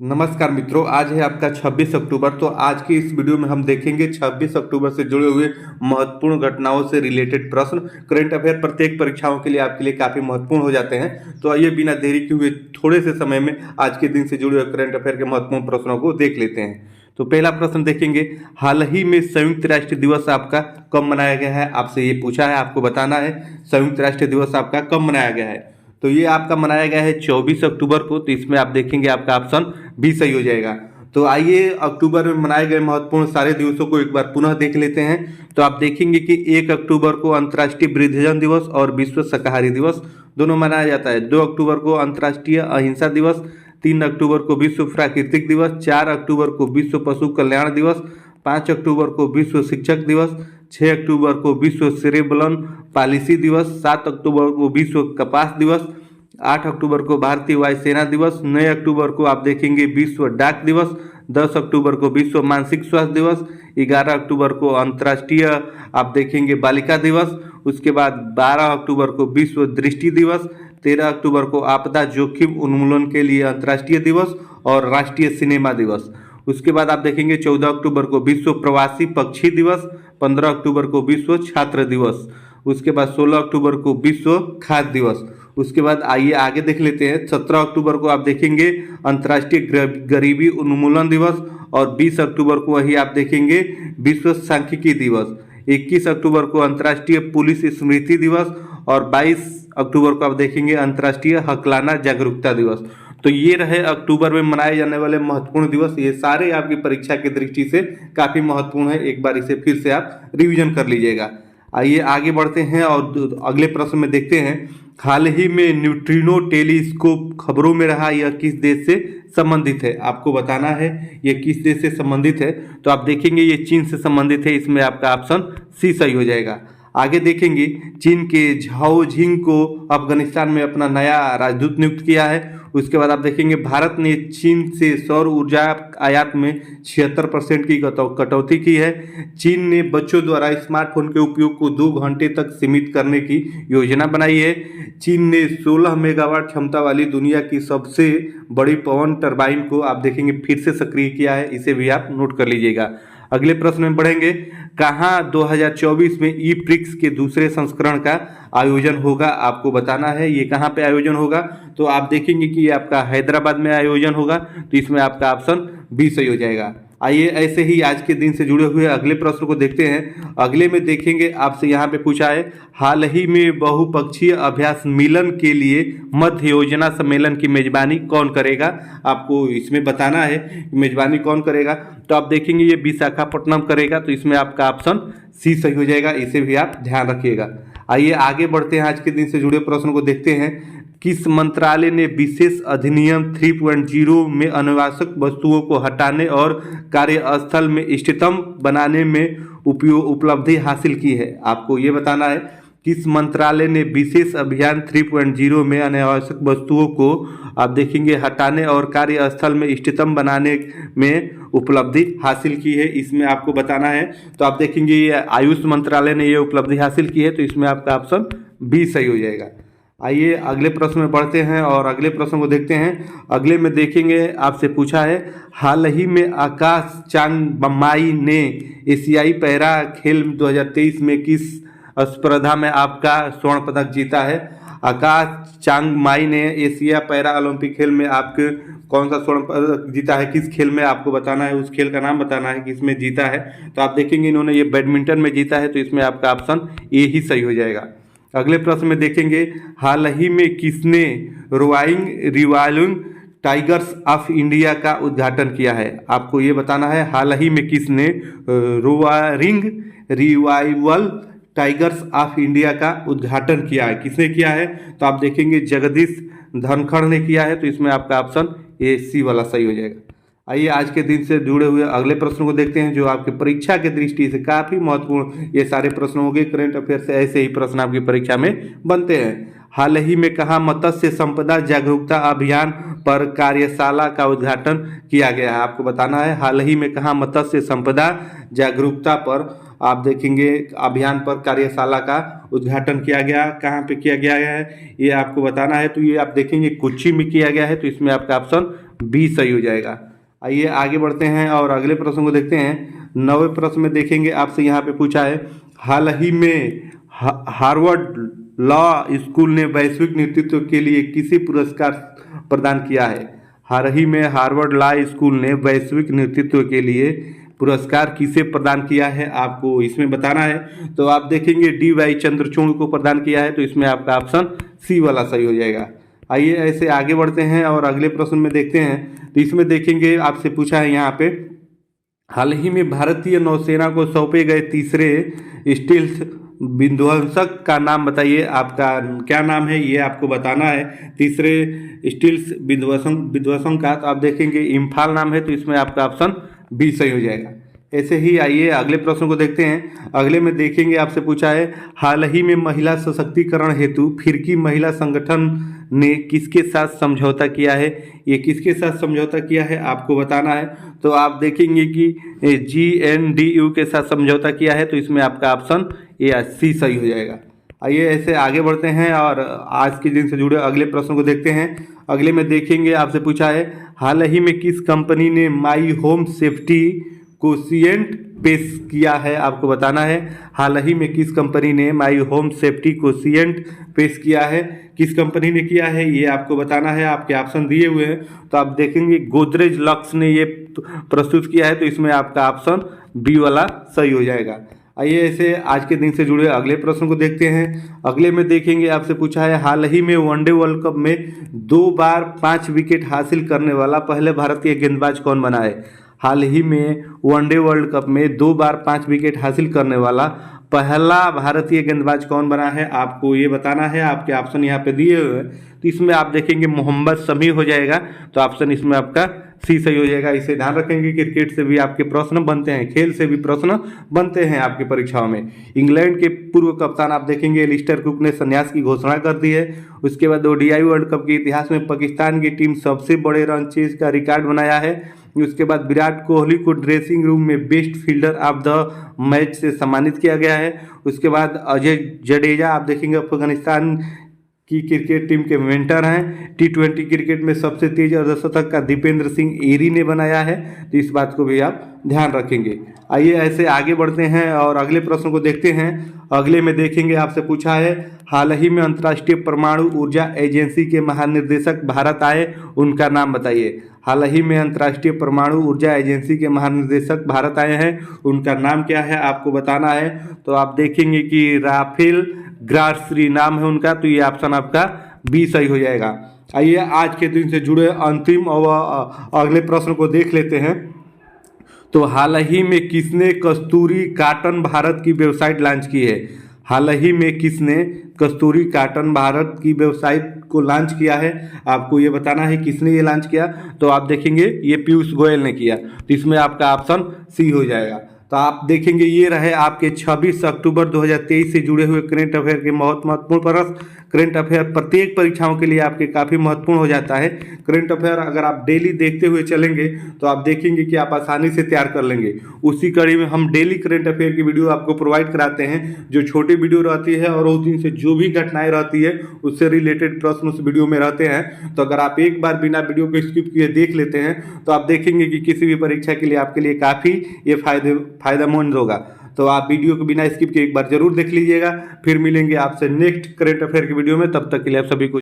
नमस्कार मित्रों, आज है आपका 26 अक्टूबर। तो आज की इस वीडियो में हम देखेंगे 26 अक्टूबर से जुड़े हुए महत्वपूर्ण घटनाओं से रिलेटेड प्रश्न। करंट अफेयर प्रत्येक परीक्षाओं के लिए आपके लिए काफ़ी महत्वपूर्ण हो जाते हैं। तो आइए बिना देरी किए हुए थोड़े से समय में आज के दिन से जुड़े हुए करंट अफेयर के महत्वपूर्ण प्रश्नों को देख लेते हैं। तो पहला प्रश्न देखेंगे, हाल ही में संयुक्त राष्ट्र दिवस आपका कब मनाया गया है? आपसे ये पूछा है, आपको बताना है संयुक्त राष्ट्र दिवस आपका कब मनाया गया है। तो ये आपका मनाया गया है 24 अक्टूबर को। तो इसमें आप देखेंगे आपका ऑप्शन बी सही हो जाएगा। तो आइए अक्टूबर में मनाए गए महत्वपूर्ण सारे दिवसों को एक बार पुनः देख लेते हैं। तो आप देखेंगे कि 1 अक्टूबर को अंतर्राष्ट्रीय वृद्धजन दिवस और विश्व शाकाहारी दिवस दोनों मनाया जाता है। 2 अक्टूबर को अंतर्राष्ट्रीय अहिंसा दिवस, 3 अक्टूबर को विश्व प्राकृतिक दिवस, 4 अक्टूबर को विश्व पशु कल्याण दिवस, 5 अक्टूबर को विश्व शिक्षक दिवस, 6 अक्टूबर को विश्व सेरेब्रम पॉलिसी दिवस, 7 अक्टूबर को विश्व कपास दिवस, 8 अक्टूबर को भारतीय वायुसेना दिवस, 9 अक्टूबर को आप देखेंगे विश्व डाक दिवस, 10 अक्टूबर को विश्व मानसिक स्वास्थ्य दिवस, 11 अक्टूबर को अंतर्राष्ट्रीय आप देखेंगे बालिका दिवस, उसके बाद 12 अक्टूबर को विश्व दृष्टि दिवस, 13 अक्टूबर को आपदा जोखिम उन्मूलन के लिए अंतर्राष्ट्रीय दिवस और राष्ट्रीय सिनेमा दिवस। उसके बाद आप देखेंगे 14 अक्टूबर को विश्व प्रवासी पक्षी दिवस, 15 अक्टूबर को विश्व छात्र दिवस, उसके बाद 16 अक्टूबर को विश्व खाद्य दिवस। उसके बाद आइए आगे देख लेते हैं। 17 अक्टूबर को आप देखेंगे अंतर्राष्ट्रीय गरीबी उन्मूलन दिवस और 20 अक्टूबर को वही आप देखेंगे विश्व सांख्यिकी दिवस। 21 अक्टूबर को अंतर्राष्ट्रीय पुलिस स्मृति दिवस और 22 अक्टूबर को आप देखेंगे अंतर्राष्ट्रीय हकलाना जागरूकता दिवस। तो ये रहे अक्टूबर में मनाए जाने वाले महत्वपूर्ण दिवस। ये सारे आपकी परीक्षा की दृष्टि से काफ़ी महत्वपूर्ण है। एक बार इसे फिर से आप रिवीजन कर लीजिएगा। आइए आगे बढ़ते हैं और अगले प्रश्न में देखते हैं। हाल ही में न्यूट्रिनो टेलीस्कोप खबरों में रहा, यह किस देश से संबंधित है? आपको बताना है ये किस देश से संबंधित है। तो आप देखेंगे ये चीन से संबंधित है। इसमें आपका ऑप्शन सी सही हो जाएगा। आगे देखेंगे, चीन के झाओ झिंग को अफगानिस्तान में अपना नया राजदूत नियुक्त किया है। उसके बाद आप देखेंगे भारत ने चीन से सौर ऊर्जा आयात में 76% की कटौती की है। चीन ने बच्चों द्वारा स्मार्टफोन के उपयोग को 2 घंटे तक सीमित करने की योजना बनाई है। चीन ने 16 मेगावाट क्षमता वाली दुनिया की सबसे बड़ी पवन टरबाइन को आप देखेंगे फिर से सक्रिय किया है। इसे भी आप नोट कर लीजिएगा। अगले प्रश्न में बढ़ेंगे, कहाँ 2024 में ई प्रिक्स के दूसरे संस्करण का आयोजन होगा? आपको बताना है ये कहाँ पे आयोजन होगा। तो आप देखेंगे कि ये आपका हैदराबाद में आयोजन होगा। तो इसमें आपका ऑप्शन बी सही हो जाएगा। आइए ऐसे ही आज के दिन से जुड़े हुए अगले प्रश्न को देखते हैं। अगले में देखेंगे आपसे यहाँ पे पूछा है, हाल ही में बहुपक्षीय अभ्यास मिलन के लिए मध्य योजना सम्मेलन की मेजबानी कौन करेगा? आपको इसमें बताना है मेजबानी कौन करेगा। तो आप देखेंगे ये विशाखापट्टनम करेगा। तो इसमें आपका ऑप्शन सी सही हो जाएगा। इसे भी आप ध्यान रखिएगा। आइए आगे बढ़ते हैं। आज के दिन से जुड़े प्रश्न को देखते हैं। किस मंत्रालय ने विशेष अधिनियम 3.0 में अनावश्यक वस्तुओं को हटाने और कार्यस्थल में इष्टतम बनाने में उपलब्धि हासिल की है? आपको ये बताना है किस मंत्रालय ने विशेष अभियान 3.0 में अनावश्यक वस्तुओं को आप देखेंगे हटाने और कार्यस्थल में इष्टतम बनाने में उपलब्धि हासिल की है। इसमें आपको बताना है। तो आप देखेंगे ये आयुष मंत्रालय ने ये उपलब्धि हासिल की है। तो इसमें आपका ऑप्शन बी सही हो जाएगा। आइए अगले प्रश्न में बढ़ते हैं और अगले प्रश्न को देखते हैं। अगले में देखेंगे आपसे पूछा है, हाल ही में आकाश चांगमाई ने एशियाई पैरा खेल 2023 में किस स्पर्धा में आपका स्वर्ण पदक जीता है? आकाश चांगमाई ने एशिया पैरा ओलंपिक खेल में आपके कौन सा स्वर्ण पदक जीता है? किस खेल में आपको बताना है, उस खेल का नाम बताना है किसमें जीता है। तो आप देखेंगे इन्होंने ये बैडमिंटन में जीता है। तो इसमें आपका ऑप्शन ए ही सही हो जाएगा। अगले प्रश्न में देखेंगे, हाल ही में किसने रिवाइविंग टाइगर्स ऑफ इंडिया का उद्घाटन किया है? आपको ये बताना है हाल ही में किसने रिवाइवल टाइगर्स ऑफ इंडिया का उद्घाटन किया है? किसने किया है? तो आप देखेंगे जगदीश धनखड़ ने किया है। तो इसमें आपका ऑप्शन ए सी वाला सही हो जाएगा। आइए आज के दिन से जुड़े हुए अगले प्रश्न को देखते हैं जो आपके परीक्षा की दृष्टि से काफ़ी महत्वपूर्ण ये सारे प्रश्न होंगे। करंट अफेयर से ऐसे ही प्रश्न आपकी परीक्षा में बनते हैं। हाल ही में कहाँ मत्स्य संपदा जागरूकता अभियान पर कार्यशाला का उद्घाटन किया गया है? आपको बताना है हाल ही में कहाँ मत्स्य संपदा जागरूकता पर आप देखेंगे अभियान पर कार्यशाला का उद्घाटन किया गया। कहाँ पे किया गया है ये आपको बताना है। तो ये आप देखेंगे कोच्चि में किया गया है। तो इसमें आपका ऑप्शन बी सही हो जाएगा। आइए आगे बढ़ते हैं और अगले प्रश्न को देखते हैं। 9वें प्रश्न में देखेंगे आपसे यहाँ पे पूछा है, हाल ही में हार्वर्ड लॉ स्कूल ने वैश्विक नेतृत्व के लिए किसे पुरस्कार प्रदान किया है। हाल ही में हार्वर्ड लॉ स्कूल ने वैश्विक नेतृत्व के लिए पुरस्कार किसे प्रदान किया है, आपको इसमें बताना है। तो आप देखेंगे डी.वाई. चंद्रचूड़ को प्रदान किया है, तो इसमें आपका ऑप्शन सी वाला सही हो जाएगा। आइए ऐसे आगे बढ़ते हैं और अगले प्रश्न में देखते हैं। तो इसमें देखेंगे आपसे पूछा है यहाँ पे, हाल ही में भारतीय नौसेना को सौंपे गए तीसरे स्टील्थ विध्वंसक का नाम बताइए। आपका क्या नाम है ये आपको बताना है। तीसरे स्टील्थ विध्वंसक का तो आप देखेंगे इम्फाल नाम है, तो इसमें आपका ऑप्शन बी सही हो जाएगा। ऐसे ही आइए अगले प्रश्न को देखते हैं। अगले में देखेंगे आपसे पूछा है, हाल ही में महिला सशक्तिकरण हेतु फिरकी महिला संगठन ने किसके साथ समझौता किया है। ये किसके साथ समझौता किया है आपको बताना है। तो आप देखेंगे कि GNDU के साथ समझौता किया है, तो इसमें आपका ऑप्शन ए सी सही हो जाएगा। आइए ऐसे आगे बढ़ते हैं और आज के दिन से जुड़े अगले प्रश्न को देखते हैं। अगले में देखेंगे आपसे पूछा है, हाल ही में किस कंपनी ने माई होम सेफ्टी कोशिएंट पेश किया है, आपको बताना है। हाल ही में किस कंपनी ने माई होम सेफ्टी कोशिएंट पेश किया है, किस कंपनी ने किया है ये आपको बताना है। आपके ऑप्शन दिए हुए हैं, तो आप देखेंगे गोदरेज लक्स ने ये प्रस्तुत किया है, तो इसमें आपका ऑप्शन बी वाला सही हो जाएगा। आइए ऐसे आज के दिन से जुड़े अगले प्रश्न को देखते हैं। अगले में देखेंगे आपसे पूछा है, हाल ही में वनडे वर्ल्ड कप में 2 बार 5 विकेट हासिल करने वाला पहले भारतीय गेंदबाज कौन बना है। हाल ही में वनडे वर्ल्ड कप में 2 बार 5 विकेट हासिल करने वाला पहला भारतीय गेंदबाज कौन बना है, आपको ये बताना है। आपके ऑप्शन यहाँ पे दिए हुए हैं, तो इसमें आप देखेंगे मोहम्मद शमी हो जाएगा, तो ऑप्शन इसमें आपका सी सही हो जाएगा। इसे ध्यान रखेंगे, क्रिकेट से भी आपके प्रश्न बनते हैं, खेल से भी प्रश्न बनते हैं आपकी परीक्षाओं में। इंग्लैंड के पूर्व कप्तान आप देखेंगे एलिस्टर कुक ने संन्यास की घोषणा कर दी है। उसके बाद ODI वर्ल्ड कप के इतिहास में पाकिस्तान की टीम सबसे बड़े रन चेज का रिकॉर्ड बनाया है। उसके बाद विराट कोहली को ड्रेसिंग रूम में best fielder of the match से सम्मानित किया गया है। उसके बाद अजय जडेजा आप देखेंगे अफगानिस्तान की क्रिकेट टीम के मेंटर हैं। T20 क्रिकेट में सबसे तेज अर्धशतक का दीपेंद्र सिंह एरी ने बनाया है, तो इस बात को भी आप ध्यान रखेंगे। आइए ऐसे आगे बढ़ते हैं और अगले प्रश्न को देखते हैं। अगले में देखेंगे आपसे पूछा है, हाल ही में अंतर्राष्ट्रीय परमाणु ऊर्जा एजेंसी के महानिर्देशक भारत आए, उनका नाम बताइए। हाल ही में अंतर्राष्ट्रीय परमाणु ऊर्जा एजेंसी के महानिर्देशक भारत आए हैं, उनका नाम क्या है आपको बताना है। तो आप देखेंगे कि राफेल ग्रास्सी नाम है उनका, तो ये ऑप्शन आपका बी सही हो जाएगा। आइए आज के दिन से जुड़े अंतिम और अगले प्रश्न को देख लेते हैं। तो हाल ही में किसने कस्तूरी कॉटन भारत की वेबसाइट लॉन्च की है। हाल ही में किसने कस्तूरी कॉटन भारत की वेबसाइट को लॉन्च किया है, आपको ये बताना है किसने ये लॉन्च किया। तो आप देखेंगे ये पीयूष गोयल ने किया, तो इसमें आपका ऑप्शन सी हो जाएगा। तो आप देखेंगे ये रहे आपके 26 अक्टूबर 2023 से जुड़े हुए करंट अफेयर के महत्वपूर्ण प्रश्न। करंट अफेयर प्रत्येक परीक्षाओं के लिए आपके काफ़ी महत्वपूर्ण हो जाता है। करंट अफेयर अगर आप डेली देखते हुए चलेंगे तो आप देखेंगे कि आप आसानी से तैयार कर लेंगे। उसी कड़ी में हम डेली करंट अफेयर की वीडियो आपको प्रोवाइड कराते हैं, जो छोटी वीडियो रहती है और उस दिन से जो भी घटनाएं रहती है उससे रिलेटेड प्रश्न उस वीडियो में रहते हैं। तो अगर आप एक बार बिना वीडियो को स्किप किए देख लेते हैं तो आप देखेंगे कि किसी भी परीक्षा के लिए आपके लिए काफ़ी ये फायदेमंद होगा। तो आप वीडियो को बिना स्किप किए एक बार जरूर देख लीजिएगा। फिर मिलेंगे आपसे नेक्स्ट करंट अफेयर की वीडियो में, तब तक के लिए आप सभी को